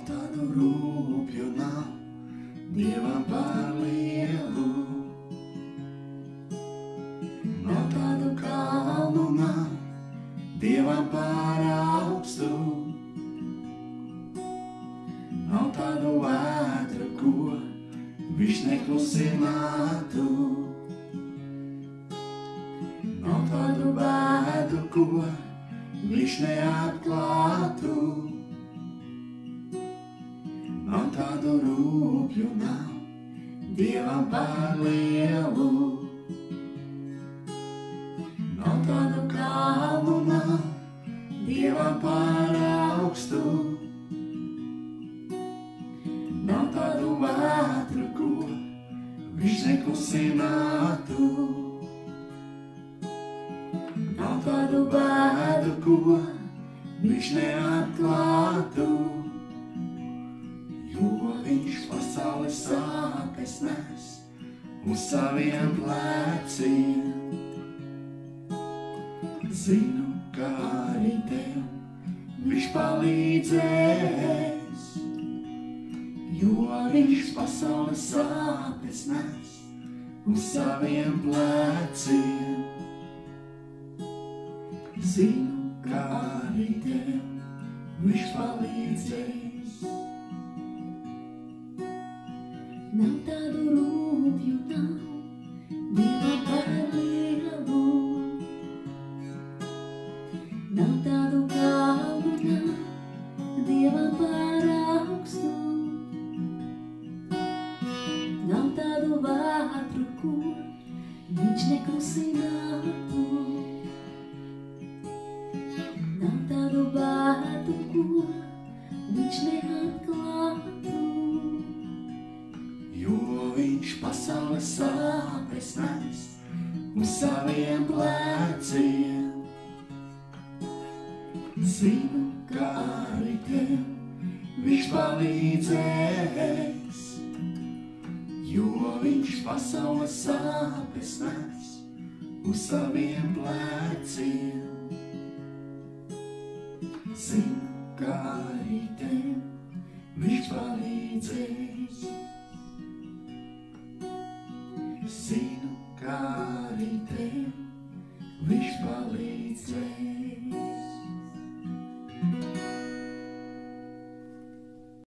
tādu rūpju nav Dievam par lielu. Nav tādu kalnu nav Dievam par augstu. Nav tādu vētru, ko viņš neklusinātu. Nav tādu bēdu, ko viņš neatklātu. Nav tādu rūpju nav Dievam par lielu. Nav tādu kalnu nav Dievam par augstu. Nav tādu vētru, ko viņš neklusinātu. Nav tādu bēdu, ko viņš neatklātu. Jo viņš pasaules sāpes nes uz saviem pleciem. Zinu, ka arī tev viņš palīdzēs, jo viņš pasaules sāpes nes uz saviem pleciem. Zinu, ka arī tev viņš palīdzēs. Nav tādu rūpju nav Dievam par lielu. Nav tādu kalnu nav Dievam par augstu. Nav tādu vētru, ko viņš neklusinātu. Nav tādu bēdu, ko viņš neatklātu. Jo viņš pasaules sāpes nes uz saviem pleciem. Zinu, ka arī tev viņš palīdzēs, jo viņš pasaules sāpes nes uz saviem pleciem. Zinu, ka